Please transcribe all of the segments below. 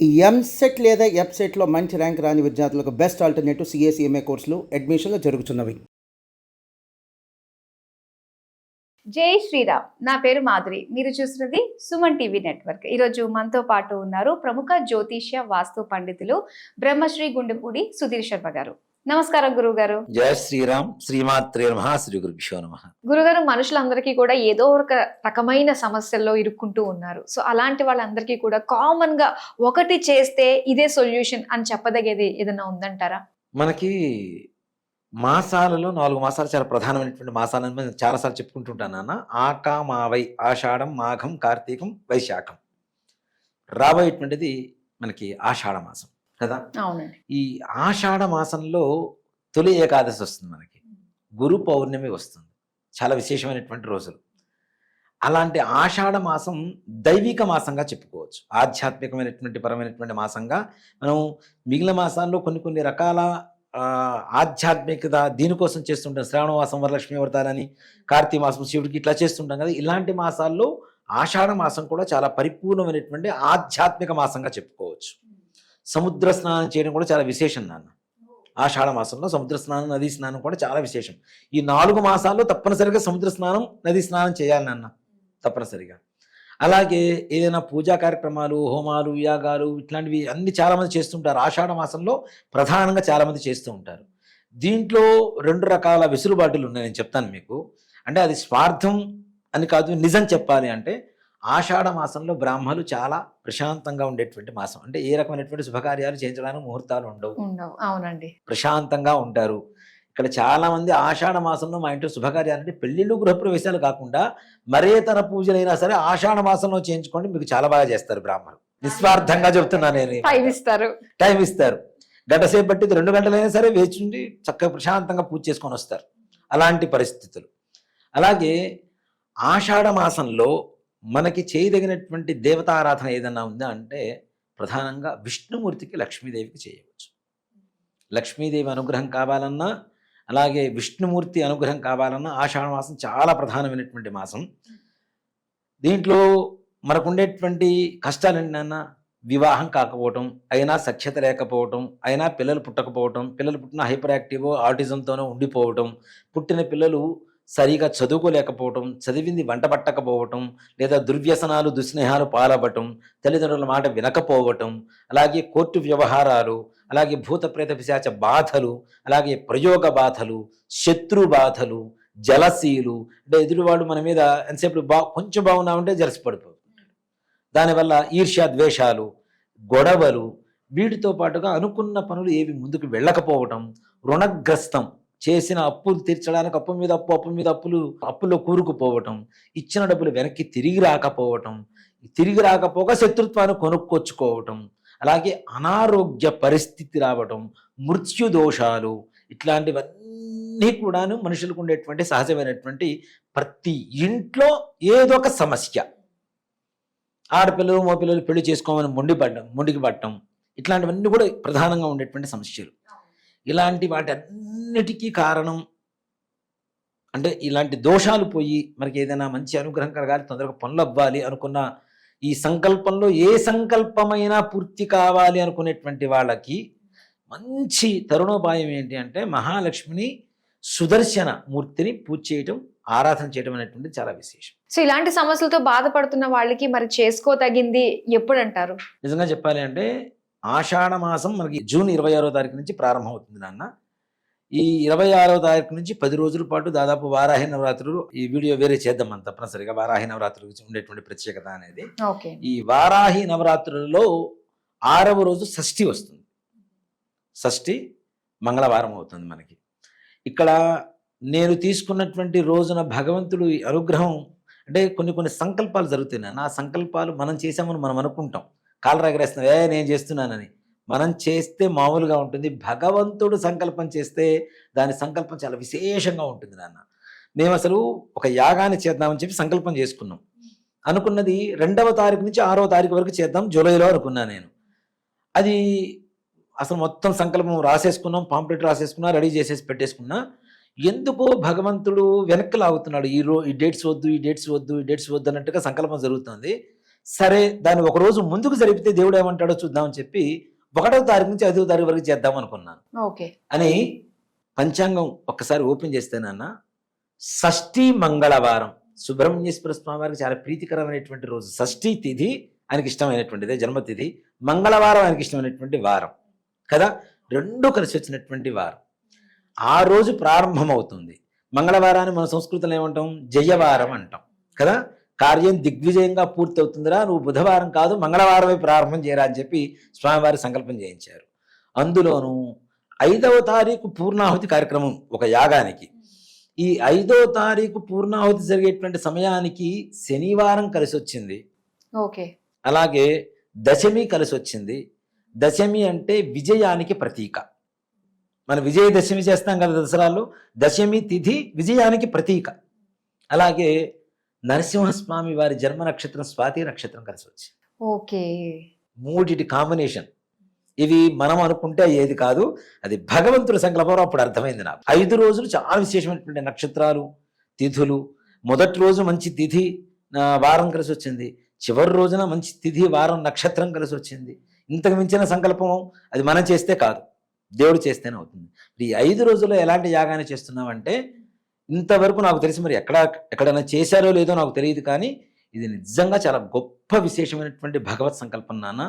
ఈ ఎంసెట్ లేదా ఎఫ్సెట్‌లో మంచి ర్యాంక్ రాని విద్యార్థులకు బెస్ట్ ఆల్టర్‌నేటివ్ సీఏసీఎంఏ కోర్సులు అడ్మిషన్‌లు జరుగుతున్నవి. జై శ్రీరామ్. నా పేరు మాధురి. మీరు చూస్తున్నది సుమన్ టీవీ నెట్వర్క్. ఈరోజు మనతో పాటు ఉన్నారు ప్రముఖ జ్యోతిష్య వాస్తు పండితులు బ్రహ్మశ్రీ గుండెపూడి సుధీర్ శర్మ గారు. నమస్కారం గురువు గారు. జయ శ్రీరామ్. శ్రీమాత్రే నమః. శ్రీ గురుభ్యో నమః. గురుగారు, మనుషులందరికీ కూడా ఏదో ఒక రకమైన సమస్యల్లో ఇరుక్కుంటూ ఉన్నారు. సో అలాంటి వాళ్ళందరికీ కూడా కామన్ గా ఒకటి చేస్తే ఇదే సొల్యూషన్ అని చెప్పదగేది ఏదైనా ఉందంటారా? మనకి మాసాలలో 4 మాసాలు చాలా ప్రధానమైనటువంటి మాసాలని మనం చాలాసార్లు చెప్పుకుంటుంటాను నాన్న. మావై, ఆషాఢం, మాఘం, కార్తీకం, వైశాఖం. రాబోయేటువంటిది మనకి ఆషాఢ మాసం కదా. అవునండి. ఈ ఆషాఢ మాసంలో తొలి ఏకాదశి వస్తుంది, మనకి గురు పౌర్ణమి వస్తుంది. చాలా విశేషమైనటువంటి రోజులు. అలాంటి ఆషాఢ మాసం దైవిక మాసంగా చెప్పుకోవచ్చు. ఆధ్యాత్మికమైనటువంటి పరమైనటువంటి మాసంగా మనం మిగిలిన మాసాల్లో కొన్ని రకాల ఆధ్యాత్మికత దీనికోసం చేస్తుంటాం. శ్రావణ మాసం వరలక్ష్మి వ్రతాలని, కార్తీక మాసం శివుడికి ఇట్లా చేస్తుంటాం కదా. ఇలాంటి మాసాల్లో ఆషాఢ మాసం కూడా చాలా పరిపూర్ణమైనటువంటి ఆధ్యాత్మిక మాసంగా చెప్పుకోవచ్చు. సముద్ర స్నానం చేయడం కూడా చాలా విశేషం నాన్న. ఆషాఢ మాసంలో సముద్ర స్నానం, నదీ స్నానం కూడా చాలా విశేషం. ఈ 4 మాసాల్లో తప్పనిసరిగా సముద్ర స్నానం, నదీ స్నానం చేయాలి నాన్న, తప్పనిసరిగా. అలాగే ఏదైనా పూజా కార్యక్రమాలు, హోమాలు, యాగాలు ఇట్లాంటివి అన్ని చాలామంది చేస్తుంటారు. ఆషాఢ మాసంలో ప్రధానంగా చాలామంది చేస్తూ ఉంటారు. దీంట్లో 2 రకాల వెసులుబాటులు ఉన్నాయి, నేను చెప్తాను మీకు. అంటే అది స్వార్థం అని కాదు, నిజం చెప్పాలి అంటే ఆషాఢ మాసంలో బ్రాహ్మలు చాలా ప్రశాంతంగా ఉండేటువంటి మాసం. అంటే ఏ రకమైనటువంటి శుభకార్యాలు చేయించడానికి ముహూర్తాలు ఉండవు. అవునండి. ప్రశాంతంగా ఉంటారు. ఇక్కడ చాలా మంది ఆషాఢ మాసంలో మా ఇంట్లో శుభకార్యాలంటే పెళ్లిళ్ళు, గృహప్రవేశాలు కాకుండా మరే తన పూజలైనా సరే ఆషాఢ మాసంలో చేయించుకోండి, మీకు చాలా బాగా చేస్తారు బ్రాహ్మణులు. నిస్వార్థంగా చెప్తున్నా నేను. టైం ఇస్తారు. గంట సేపు పట్టింది, 2 గంటలైనా సరే వేచి ఉండి చక్కగా ప్రశాంతంగా పూజ చేసుకొని వస్తారు. అలాంటి పరిస్థితులు. అలాగే ఆషాఢ మాసంలో మనకి చేయదగినటువంటి దేవతారాధన ఏదన్నా ఉందా అంటే ప్రధానంగా విష్ణుమూర్తికి, లక్ష్మీదేవికి చేయవచ్చు. లక్ష్మీదేవి అనుగ్రహం కావాలన్నా, అలాగే విష్ణుమూర్తి అనుగ్రహం కావాలన్నా ఆషాఢ మాసం చాలా ప్రధానమైనటువంటి మాసం. దీంట్లో మనకు ఉండేటువంటి కష్టాలు ఏంటన్నా, వివాహం కాకపోవటం, అయినా సఖ్యత లేకపోవటం, అయినా పిల్లలు పుట్టకపోవటం, పిల్లలు పుట్టిన హైపర్ యాక్టివ్ ఆటిజంతోనో ఉండిపోవటం, పుట్టిన పిల్లలు సరిగా చదువుకోలేకపోవటం, చదివింది వంట పట్టకపోవటం, లేదా దుర్వ్యసనాలు, దుస్నేహాలు పాలవ్వటం, తల్లిదండ్రుల మాట వినకపోవటం, అలాగే కోర్టు వ్యవహారాలు, అలాగే భూత ప్రేత పిశాచ బాధలు, అలాగే ప్రయోగ బాధలు, శత్రు బాధలు, జలసీలు. అంటే ఎదురువాడు మన మీద ఎంతసేపు కొంచెం బాగున్నామంటే జలసి పడిపోతుంటాడు. దానివల్ల ఈర్ష్య, ద్వేషాలు, గొడవలు, వీటితో పాటుగా అనుకున్న పనులు ఏవి ముందుకు వెళ్ళకపోవటం, రుణగ్రస్తం, చేసిన అప్పులు తీర్చడానికి అప్పు మీద అప్పుల్లో కూరుకుపోవటం, ఇచ్చిన డబ్బులు వెనక్కి తిరిగి రాకపోవటం, తిరిగి రాకపోగా శత్రుత్వాన్ని కొనుక్కొచ్చుకోవటం, అలాగే అనారోగ్య పరిస్థితి రావటం, మృత్యు దోషాలు, ఇట్లాంటివన్నీ కూడాను మనుషులకు ఉండేటువంటి సహజమైనటువంటి ప్రతి ఇంట్లో ఏదో ఒక సమస్య. ఆడపిల్లలు, మగపిల్లలు పెళ్లి చేసుకోమని మొండికి పట్టడం, ఇట్లాంటివన్నీ కూడా ప్రధానంగా ఉండేటువంటి సమస్యలు. ఇలాంటి వాటి అన్నిటికీ కారణం అంటే ఇలాంటి దోషాలు పోయి మనకి ఏదైనా మంచి అనుగ్రహం కలగాలి, తొందరగా పనులు అవ్వాలి అనుకున్న ఈ సంకల్పంలో ఏ సంకల్పమైనా పూర్తి కావాలి అనుకునేటువంటి వాళ్ళకి మంచి తరుణోపాయం ఏంటి అంటే మహాలక్ష్మిని, సుదర్శన మూర్తిని పూజ చేయటం, ఆరాధన చేయడం అనేటువంటిది చాలా విశేషం. సో ఇలాంటి సమస్యలతో బాధపడుతున్న వాళ్ళకి మరి చేసుకోదగింది ఎప్పుడు అంటారు? నిజంగా చెప్పాలి అంటే ఆషాఢ మాసం మనకి జూన్ 26వ తారీఖు నుంచి ప్రారంభం అవుతుంది నాన్న. ఈ 26వ తారీఖు నుంచి 10 రోజుల పాటు దాదాపు వారాహి నవరాత్రులు. ఈ వీడియో వేరే చేద్దాం మనం తప్పనిసరిగా, వారాహి నవరాత్రుల గురించి ఉండేటువంటి ప్రత్యేకత అనేది. ఈ వారాహి నవరాత్రులలో 6వ రోజు షష్ఠి వస్తుంది. షష్ఠి మంగళవారం అవుతుంది మనకి. ఇక్కడ నేను తీసుకున్నటువంటి రోజున భగవంతుడు అనుగ్రహం అంటే కొన్ని సంకల్పాలు జరుగుతున్నాయి. ఆ సంకల్పాలు మనం చేసామని మనం అనుకుంటాం, కాలర్ ఎగరేస్తున్నాం, నేను చేస్తున్నానని. మనం చేస్తే మామూలుగా ఉంటుంది, భగవంతుడు సంకల్పం చేస్తే దాని సంకల్పం చాలా విశేషంగా ఉంటుంది నాన్న. మేము అసలు ఒక యాగాన్ని చేద్దామని చెప్పి సంకల్పం చేసుకున్నాం. అనుకున్నది 2వ తారీఖు నుంచి 6వ తారీఖు వరకు చేద్దాం, జూలైలో అనుకున్నా నేను. అది అసలు మొత్తం సంకల్పం రాసేసుకున్నాం, పాంప్లెట్ రాసేసుకున్నా, రెడీ చేసేసి పెట్టేసుకున్నా. ఎందుకో భగవంతుడు వెనక్కి లాగుతున్నాడు. ఈ డేట్స్ వద్దు, ఈ డేట్స్ వద్దు, ఈ డేట్స్ వద్దు అన్నట్టుగా సంకల్పం జరుగుతుంది. సరే దాన్ని ఒక రోజు ముందుకు జరిపితే దేవుడు ఏమంటాడో చూద్దామని చెప్పి 1వ తారీఖు నుంచి 5వ తారీఖు వరకు చేద్దాం అనుకున్నాను. ఓకే. అని పంచాంగం ఒక్కసారి ఓపెన్ చేస్తేనన్నా షష్ఠి మంగళవారం సుబ్రహ్మణ్యేశ్వర స్వామి వారికి చాలా ప్రీతికరమైనటువంటి రోజు. షష్ఠి తిథి ఆయనకి ఇష్టమైనటువంటిదే, జన్మతిథి. మంగళవారం ఆయనకి ఇష్టమైనటువంటి వారం కదా, రెండు కలిసి వచ్చినటువంటి వారం. ఆ రోజు ప్రారంభమవుతుంది. మంగళవారాన్ని మన సంస్కృతంలో ఏమంటాం? జయవారం అంటాం కదా. కార్యం దిగ్విజయంగా పూర్తి అవుతుందిరా, నువ్వు బుధవారం కాదు మంగళవారమే ప్రారంభం చేయరా అని చెప్పి స్వామివారి సంకల్పం చేయించారు. అందులోనూ 5వ తారీఖు పూర్ణాహుతి కార్యక్రమం ఒక యాగానికి. ఈ 5వ తారీఖు పూర్ణాహుతి జరిగేటువంటి సమయానికి శనివారం కలిసి వచ్చింది. ఓకే. అలాగే దశమి కలిసి వచ్చింది. దశమి అంటే విజయానికి ప్రతీక. మనం విజయదశమి చేస్తాం కదా దసరాలో, దశమి తిథి విజయానికి ప్రతీక. అలాగే నరసింహస్వామి వారి జన్మ నక్షత్రం స్వాతి నక్షత్రం కలిసి వచ్చింది. ఓకే. మూడిటి కాంబినేషన్. ఇవి మనం అనుకుంటే ఏది కాదు, అది భగవంతుడి సంకల్పం. అప్పుడు అర్థమైంది నాకు. 5 రోజులు చాలా విశేషమైనటువంటి నక్షత్రాలు, తిథులు. మొదటి రోజు మంచి తిథి వారం కలిసి వచ్చింది. చివరి రోజున మంచి తిథి వారం నక్షత్రం కలిసి వచ్చింది. ఇంతకు మించిన సంకల్పం అది మనం చేస్తే కాదు, దేవుడు చేస్తేనే అవుతుంది. ఈ 5 రోజుల్లో ఎలాంటి యాగాన్ని చేస్తున్నామంటే, ఇంతవరకు నాకు తెలిసి మరి ఎక్కడైనా చేశారో లేదో నాకు తెలియదు, కానీ ఇది నిజంగా చాలా గొప్ప విశేషమైనటువంటి భగవత్ సంకల్పం నాన్న.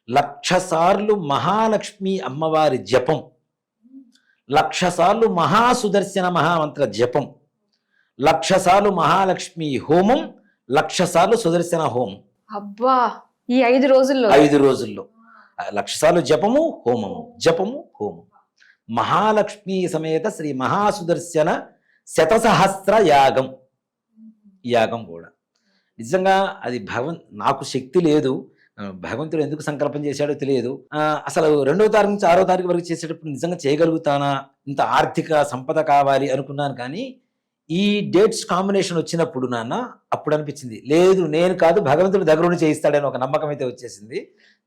1,00,000 సార్లు మహాలక్ష్మి అమ్మవారి జపం, 1,00,000 సార్లు మహాసుదర్శన మహామంత్ర జపం, 1,00,000 సార్లు మహాలక్ష్మి హోమం, 1,00,000 సార్లు సుదర్శన హోమం. అబ్బా, ఈ 5 రోజుల్లో 5 రోజుల్లో 1,00,000 సార్లు జపము హోమము, జపము హోమము. మహాలక్ష్మి సమేత శ్రీ మహాసుదర్శన శతసహస్ర యాగం. యాగం కూడా నిజంగా అది నాకు శక్తి లేదు, భగవంతుడు ఎందుకు సంకల్పం చేశాడో తెలియదు. అసలు 2వ తారీఖు నుంచి 6వ తారీఖు వరకు చేసేటప్పుడు నిజంగా చేయగలుగుతానా, ఇంత ఆర్థిక సంపద కావాలి అనుకున్నాను. కానీ ఈ డేట్స్ కాంబినేషన్ వచ్చినప్పుడు నాన్న అప్పుడు అనిపించింది, లేదు నేను కాదు భగవంతుడు దగ్గరుండి చేయిస్తాడని ఒక నమ్మకం అయితే వచ్చేసింది.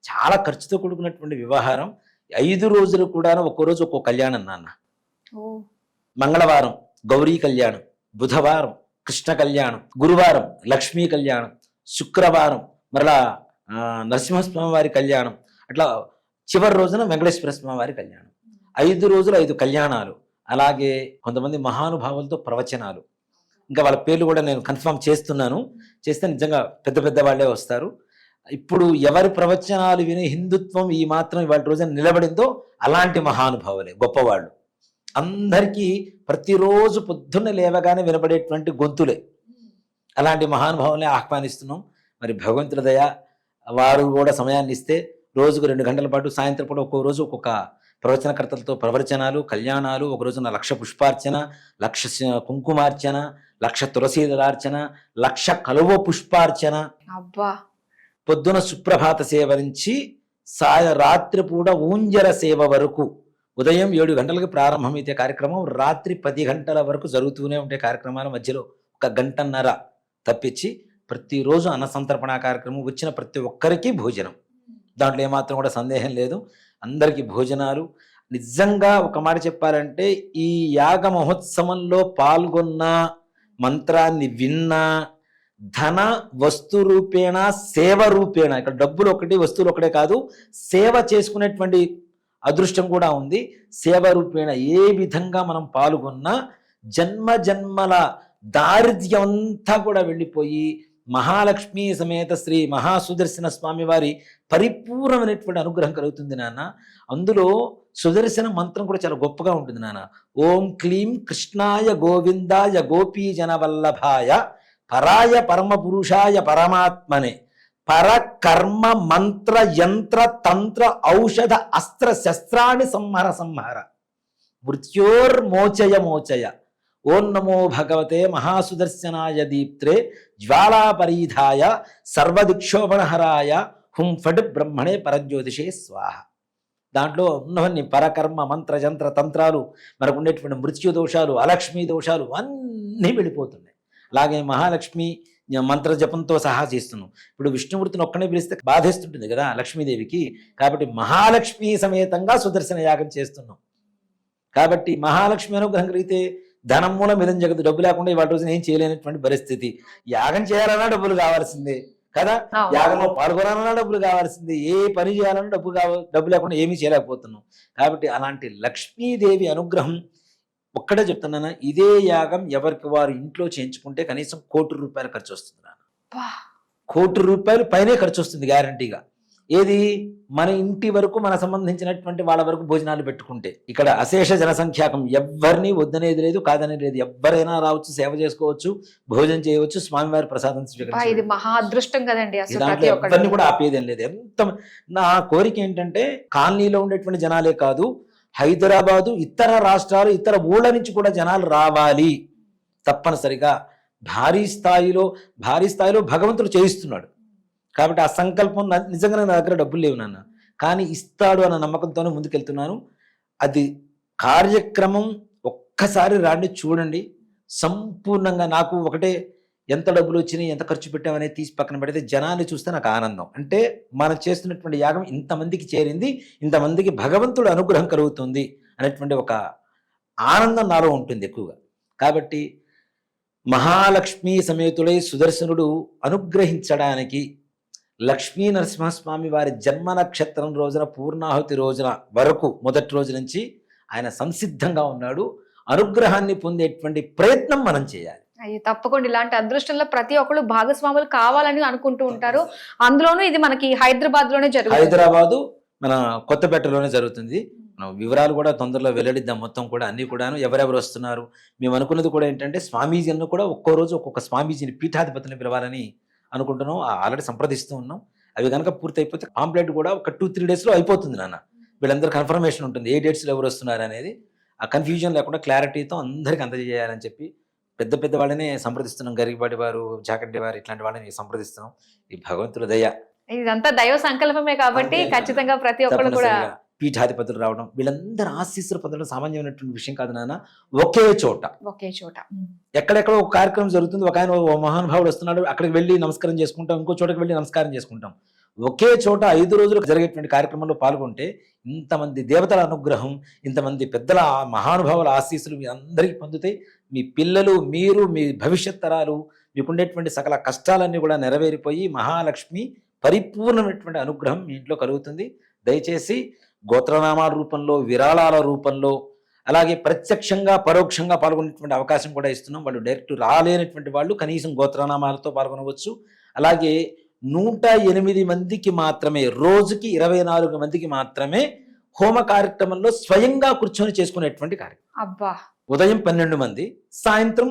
చాలా ఖర్చుతో కూడుకున్నటువంటి వ్యవహారం. 5 రోజులు కూడా ఒక్కో రోజు ఒక్కో కళ్యాణం నాన్న. మంగళవారం గౌరీ కళ్యాణం, బుధవారం కృష్ణ కళ్యాణం, గురువారం లక్ష్మీ కళ్యాణం, శుక్రవారం మరలా నరసింహస్వామి వారి కళ్యాణం, అట్లా చివరి రోజున వెంకటేశ్వర స్వామి వారి కళ్యాణం. 5 రోజులు 5 కళ్యాణాలు. అలాగే కొంతమంది మహానుభావులతో ప్రవచనాలు. ఇంకా వాళ్ళ పేర్లు కూడా నేను కన్ఫర్మ్ చేస్తున్నాను. చేస్తే నిజంగా పెద్ద పెద్ద వాళ్ళే వస్తారు. ఇప్పుడు ఎవరి ప్రవచనాలు విని హిందుత్వం ఈ మాత్రం ఇవాళ రోజున నిలబడిందో అలాంటి మహానుభావులే గొప్పవాళ్ళు. అందరికీ ప్రతిరోజు పొద్దున్న లేవగానే వినబడేటువంటి గొంతులే. అలాంటి మహానుభావులే ఆహ్వానిస్తున్నాం. మరి భగవంతుడి దయ, వారు కూడా సమయాన్ని ఇస్తే రోజుకు 2 గంటల పాటు సాయంత్రం పూట ఒక్కో రోజు ఒక్కొక్క ప్రవచనకర్తలతో ప్రవచనాలు, కళ్యాణాలు. ఒక రోజున 1,00,000 పుష్పార్చన, 1,00,000 కుంకుమార్చన, 1,00,000 తులసీదళార్చన, 1,00,000 కలువ పుష్పార్చన. అబ్బా. పొద్దున సుప్రభాత సేవ నుంచి రాత్రి పూట ఊంజర సేవ వరకు, ఉదయం 7 గంటలకు ప్రారంభమైతే కార్యక్రమం రాత్రి 10 గంటల వరకు జరుగుతూనే ఉంటే కార్యక్రమాల మధ్యలో 1 గంటన్నర తప్పించి ప్రతిరోజు అన్నసంతర్పణ కార్యక్రమం. వచ్చిన ప్రతి ఒక్కరికి భోజనం, దాంట్లో ఏమాత్రం కూడా సందేహం లేదు. అందరికీ భోజనాలు. నిజంగా ఒక మాట చెప్పాలంటే, ఈ యాగ మహోత్సవంలో పాల్గొన్న, మంత్రాన్ని విన్నా, ధన వస్తు రూపేణ సేవ రూపేణ, ఇక్కడ డబ్బులు ఒకటి వస్తువులు ఒకటే కాదు, సేవ చేసుకునేటువంటి అదృష్టం కూడా ఉంది. సేవ రూపేణ ఏ విధంగా మనం పాల్గొన్నా జన్మ జన్మల దారిద్ర్యం అంతా కూడా వెళ్ళిపోయి మహాలక్ష్మి సమేత శ్రీ మహాసుదర్శన స్వామి వారి పరిపూర్ణమైనటువంటి అనుగ్రహం కలుగుతుంది నాన్న. అందులో సుదర్శన మంత్రం కూడా చాలా గొప్పగా ఉంటుంది నాన్న. ఓం క్లీం కృష్ణాయ గోవిందాయ గోపీజన వల్లభాయ పరాయ పరమ పురుషాయ పరమాత్మనే పరకర్మ మంత్ర యంత్ర తంత్ర ఔషధ అస్త్ర శస్త్రాన్ని సంహర మృత్యోర్మోచయ మోచయ. ఓం నమో భగవతే మహాసుదర్శనాయ దీప్త్రే జ్వాలాపరీధాయ సర్వదిక్షోభణహరాయ హుం ఫడ్ బ్రహ్మణే పరజ్యోతిషే స్వాహ. దాంట్లో ఉన్నవన్నీ పరకర్మ మంత్ర యంత్ర తంత్రాలు, మనకు ఉండేటువంటి మృత్యు దోషాలు, అలక్ష్మీ దోషాలు అన్నీ వెళ్ళిపోతున్నాయి. అలాగే మహాలక్ష్మి మంత్ర జపంతో సహా చేస్తున్నాం. ఇప్పుడు విష్ణుమూర్తిని ఒక్కనే పిలిస్తే బాధేస్తుంటుంది కదా లక్ష్మీదేవికి, కాబట్టి మహాలక్ష్మి సమేతంగా సుదర్శన యాగం చేస్తున్నాం. కాబట్టి మహాలక్ష్మి అనుగ్రహం కలిగితే ధనం మూలం ఇదం జగదు, డబ్బు లేకుండా ఇవాళ రోజున ఏం చేయలేనటువంటి పరిస్థితి. యాగం చేయాలన్నా డబ్బులు కావాల్సిందే. కదా. అవును. యాగంలో పాల్గొనాలన్నా డబ్బులు కావాల్సింది, ఏ పని చేయాలన్నా డబ్బు లేకుండా ఏమీ చేయలేకపోతున్నాం. కాబట్టి అలాంటి లక్ష్మీదేవి అనుగ్రహం ఒక్కటే చెప్తున్నాను, ఇదే యాగం ఎవరికి వారు ఇంట్లో చేయించుకుంటే కనీసం ₹1,00,00,000 ఖర్చు వస్తుంది నాన్న. బా. ₹1,00,00,000 పైనే ఖర్చు వస్తుంది గ్యారంటీగా. ఏది మన ఇంటి వరకు మన సంబంధించినటువంటి వాళ్ళ వరకు భోజనాలు పెట్టుకుంటే. ఇక్కడ అశేష జనసంఖ్యాకం, ఎవ్వరిని వద్దనేది లేదు, కాదనేది లేదు. ఎవ్వరైనా రావచ్చు, సేవ చేసుకోవచ్చు, భోజనం చేయవచ్చు, స్వామివారి ప్రసాదం ఇది స్వీకరించవచ్చు. మహా అదృష్టం కదండి అసలు దాంట్లో ప్రతి ఎవరిని ఒక్కరు. కూడా ఆపేదేం లేదు. నా కోరిక ఏంటంటే కాలనీలో ఉండేటువంటి జనాలే కాదు, హైదరాబాదు, ఇతర రాష్ట్రాలు, ఇతర ఊళ్ళ నుంచి కూడా జనాలు రావాలి తప్పనిసరిగా. భారీ స్థాయిలో భగవంతుడు చేయిస్తున్నాడు. కాబట్టి ఆ సంకల్పం నిజంగా నా దగ్గర డబ్బులు లేవు నాన్న, కానీ ఇస్తాడు అన్న నమ్మకంతోనే ముందుకెళ్తున్నాను. అది కార్యక్రమం ఒక్కసారి రాండి, చూడండి. సంపూర్ణంగా నాకు ఒకటే, ఎంత డబ్బులు వచ్చినాయి, ఎంత ఖర్చు పెట్టామనేది తీసి పక్కన పెడితే జనాన్ని చూస్తే నాకు ఆనందం. అంటే మనం చేస్తున్నటువంటి యాగం ఇంతమందికి చేరింది, ఇంతమందికి భగవంతుడు అనుగ్రహం కలుగుతుంది అనేటువంటి ఒక ఆనందం నాలో ఉంటుంది ఎక్కువగా. కాబట్టి మహాలక్ష్మీ సమేతుడై సుదర్శనుడు అనుగ్రహించడానికి లక్ష్మీ నరసింహస్వామి వారి జన్మ నక్షత్రం రోజున, పూర్ణాహుతి రోజున వరకు, మొదటి రోజు నుంచి ఆయన సంసిద్ధంగా ఉన్నాడు. అనుగ్రహాన్ని పొందేటువంటి ప్రయత్నం మనం చేయాలి. అయ్యో తప్పకుండా, ఇలాంటి అదృష్టంలో ప్రతి ఒక్కరు భాగస్వాములు కావాలని అనుకుంటూ ఉంటారు. అందులోనూ ఇది మనకి హైదరాబాద్ లోనే జరుగుతుంది. హైదరాబాదు మన కొత్తపేటలోనే జరుగుతుంది. మనం వివరాలు కూడా తొందరలో వెల్లడిద్దాం. మొత్తం కూడా అన్ని కూడాను ఎవరెవరు వస్తున్నారు. మేము అనుకున్నది కూడా ఏంటంటే స్వామీజీలను కూడా ఒక్కో రోజు ఒక్కొక్క స్వామీజీని, పీఠాధిపతిని పిలవాలని అనుకుంటున్నాం. ఆల్రెడీ సంప్రదిస్తూ ఉన్నాం. అవి కనుక పూర్తి అయిపోతే పాంప్లెట్ కూడా ఒక 2-3 డేస్లో అయిపోతుంది నాన్న. వీళ్ళందరూ కన్ఫర్మేషన్ ఉంటుంది, ఏ డేట్స్లో ఎవరు వస్తున్నారు అనేది. ఆ కన్ఫ్యూజన్ లేకుండా క్లారిటీతో అందరికీ అందజేయాలని చెప్పి పెద్ద పెద్ద వాళ్ళనే సంప్రదిస్తున్నాం. గరికపాటి వారు, జాకంటి వారు, ఇట్లాంటి వాళ్ళని సంప్రదిస్తున్నాం. ఈ భగవంతుల దయ, ఇదంతా దైవ సంకల్పమే కాబట్టి ఖచ్చితంగా ప్రతి ఒక్కరు కూడా పీఠాధిపతులు రావడం, వీళ్ళందరూ ఆశీస్సులు పొందడం సామాన్యమైనటువంటి విషయం కాదు నాన్న. ఒకే చోట ఎక్కడెక్కడ ఒక కార్యక్రమం జరుగుతుంది, ఒక ఆయన ఓ మహానుభావుడు వస్తున్నాడు, అక్కడికి వెళ్ళి నమస్కారం చేసుకుంటాం, ఇంకో చోటకి వెళ్ళి నమస్కారం చేసుకుంటాం. ఒకే చోట 5 రోజులు జరిగేటువంటి కార్యక్రమంలో పాల్గొంటే ఇంతమంది దేవతల అనుగ్రహం, ఇంతమంది పెద్దల మహానుభావుల ఆశీస్సులు మీ అందరికీ పొందుతాయి. మీ పిల్లలు, మీరు, మీ భవిష్యత్ తరాలు, మీకుండేటువంటి సకల కష్టాలన్నీ కూడా నెరవేరిపోయి మహాలక్ష్మి పరిపూర్ణమైనటువంటి అనుగ్రహం మీ ఇంట్లో కలుగుతుంది. దయచేసి గోత్రనామాల రూపంలో, విరాళాల రూపంలో, అలాగే ప్రత్యక్షంగా పరోక్షంగా పాల్గొనేటువంటి అవకాశం కూడా ఇస్తున్నాం. వాళ్ళు డైరెక్ట్ రాలేనటువంటి వాళ్ళు కనీసం గోత్రనామాలతో పాల్గొనవచ్చు. అలాగే 108 మందికి మాత్రమే, రోజుకి 24 మందికి మాత్రమే హోమ కార్యక్రమంలో స్వయంగా కూర్చొని చేసుకునేటువంటి కార్యక్రమం. అబ్బా. ఉదయం 12 మంది, సాయంత్రం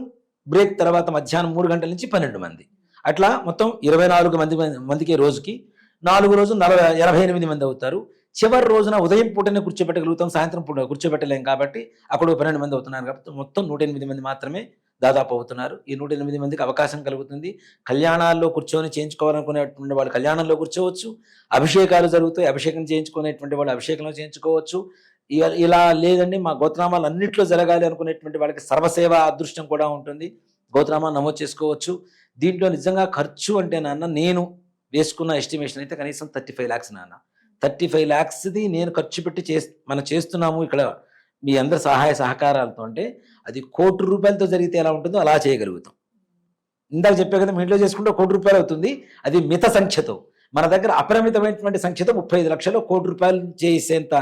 బ్రేక్ తర్వాత మధ్యాహ్నం 3 గంటల నుంచి 12 మంది, అట్లా మొత్తం 24 మందికి రోజుకి. 4 రోజులు 88 మంది అవుతారు. చివరి రోజున ఉదయం పూటనే కూర్చోబెట్టగలుగుతాం, సాయంత్రం పూట కూర్చోబెట్టలేం కాబట్టి అక్కడ 12 మంది అవుతున్నారు. కాబట్టి మొత్తం 108 మంది మాత్రమే దాదాపు అవుతున్నారు. ఈ 108 మందికి అవకాశం కలుగుతుంది. కళ్యాణాల్లో కూర్చొని చేయించుకోవాలనుకునేటువంటి వాళ్ళు కళ్యాణంలో కూర్చోవచ్చు, అభిషేకాలు జరుగుతాయి, అభిషేకం చేయించుకునేటువంటి వాళ్ళు అభిషేకంలో చేయించుకోవచ్చు. ఇలా లేదండి మా గోత్రనామాలు అన్నింటిలో జరగాలి అనుకునేటువంటి వాళ్ళకి సర్వసేవ అదృష్టం కూడా ఉంటుంది, గోత్రనామాలు నమోదు చేసుకోవచ్చు. దీంట్లో నిజంగా ఖర్చు అంటే నాన్న, నేను వేసుకున్న ఎస్టిమేషన్ అయితే కనీసం 35 lakhs నాన్న. 35 lakhsది నేను ఖర్చు పెట్టి మనం చేస్తున్నాము ఇక్కడ మీ అందరి సహాయ సహకారాలతో. అంటే అది ₹1,00,00,000 జరిగితే ఎలా ఉంటుందో అలా చేయగలుగుతాం. ఇందాక చెప్పే కదా, మీ ఇంట్లో చేసుకుంటే ₹1,00,00,000 అవుతుంది. అది మిత సంఖ్యతో. మన దగ్గర అపరిమితమైనటువంటి సంఖ్యతో 35 లక్షలు ₹1,00,00,000 చేసేంత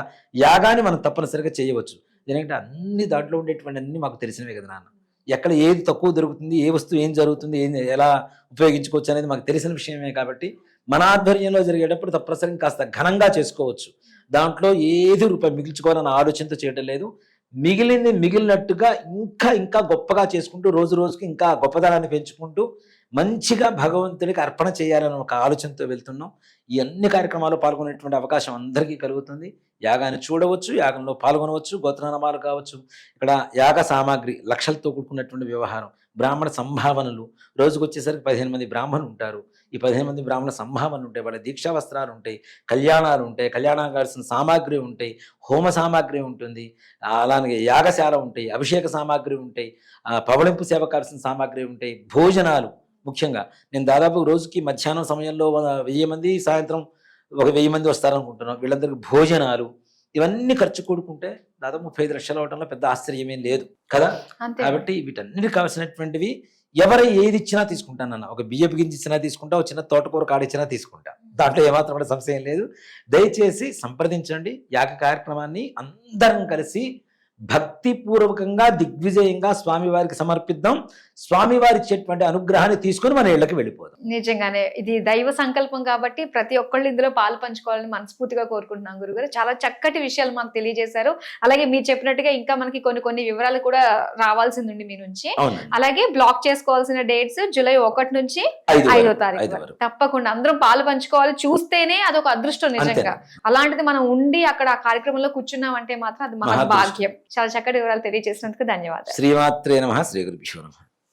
యాగాన్ని మనం తప్పనిసరిగా చేయవచ్చు. ఎందుకంటే అన్ని దాంట్లో ఉండేటువంటి అన్ని మాకు తెలిసినవే కదా నాన్న. ఎక్కడ ఏది తక్కువ దొరుకుతుంది, ఏ వస్తువు ఏం జరుగుతుంది, ఎలా ఉపయోగించుకోవచ్చు అనేది మాకు తెలిసిన విషయమే. కాబట్టి మన ఆధ్వర్యంలో జరిగేటప్పుడు తప్పనిసరిగా కాస్త ఘనంగా చేసుకోవచ్చు. దాంట్లో ఏది రూపాయి మిగిల్చుకోవాలన్న ఆలోచనతో చేయడం లేదు. మిగిలింది మిగిలినట్టుగా ఇంకా ఇంకా గొప్పగా చేసుకుంటూ, రోజు రోజుకి ఇంకా గొప్పదనాన్ని పెంచుకుంటూ మంచిగా భగవంతుడికి అర్పణ చేయాలని ఒక ఆలోచనతో వెళ్తున్నాం. ఈ అన్ని కార్యక్రమాల్లో పాల్గొనేటువంటి అవకాశం అందరికీ కలుగుతుంది. యాగాన్ని చూడవచ్చు, యాగంలో పాల్గొనవచ్చు, గోత్రనామాలు కావచ్చు. ఇక్కడ యాగ సామాగ్రి లక్షలతో కూడుకున్నటువంటి వ్యవహారం, బ్రాహ్మణ సంభావనలు. రోజుకు వచ్చేసరికి 15 మంది బ్రాహ్మణులు ఉంటారు. ఈ 15 మంది బ్రాహ్మణ సంభావనలు ఉంటాయి, వాళ్ళ దీక్షా వస్త్రాలు ఉంటాయి, కళ్యాణాలు ఉంటాయి, కళ్యాణం కావాల్సిన సామాగ్రి ఉంటాయి, హోమ సామాగ్రి ఉంటుంది, అలాగే యాగశాల ఉంటాయి, అభిషేక సామాగ్రి ఉంటాయి, పవళింపు సేవ కావాల్సిన సామాగ్రి ఉంటాయి, భోజనాలు. ముఖ్యంగా నేను దాదాపు రోజుకి మధ్యాహ్నం సమయంలో 1000 మంది, సాయంత్రం ఒక 1000 మంది వస్తారనుకుంటున్నాం. వీళ్ళందరికీ భోజనాలు, ఇవన్నీ ఖర్చు కూడుకుంటే దాదాపు 35 లక్షలు అవడంలో పెద్ద ఆశ్చర్యమేం లేదు కదా. కాబట్టి వీటన్నిటికి కావాల్సినటువంటివి ఎవరు ఏది ఇచ్చినా తీసుకుంటానన్న, ఒక బియ్యపు గింజ ఇచ్చినా తీసుకుంటా, ఒక చిన్న తోటకూర కాడిచ్చినా తీసుకుంటా, దాంట్లో ఏమాత్రం కూడా సంశయం లేదు. దయచేసి సంప్రదించండి. యాగ కార్యక్రమాన్ని అందరం కలిసి భక్తిపూర్వకంగా దిగ్విజయంగా స్వామివారికి సమర్పిద్దాం. స్వామివారి ఇచ్చేటువంటి అనుగ్రహాన్ని తీసుకొని మన ఇళ్ళకి వెళ్ళిపోదాం. నిజంగానే ఇది దైవ సంకల్పం కాబట్టి ప్రతి ఒక్కళ్ళు ఇందులో పాలు పంచుకోవాలని మనస్ఫూర్తిగా కోరుకుంటున్నాం గురుగారు. చాలా చక్కటి విషయాలు మాకు తెలియజేశారు. అలాగే మీరు చెప్పినట్టుగా ఇంకా మనకి కొన్ని వివరాలు కూడా రావాల్సింది ఉంది మీ నుంచి. అవునండి. అలాగే బ్లాక్ చేసుకోవాల్సిన డేట్స్ జూలై 1 నుంచి 5వ తారీఖు వరకు. తప్పకుండా అందరం పాలు పంచుకోవాలి. చూస్తేనే అదొక అదృష్టం నిజంగా. అలాంటిది మనం ఉండి అక్కడ ఆ కార్యక్రమంలో కూర్చున్నాం అంటే మాత్రం అది మహా భాగ్యం. చాలా చక్కటి వివరాలు తెలియజేసినందుకు ధన్యవాదాలు. శ్రీమాత్రే నమః. శ్రీ గురుభ్యో నమః.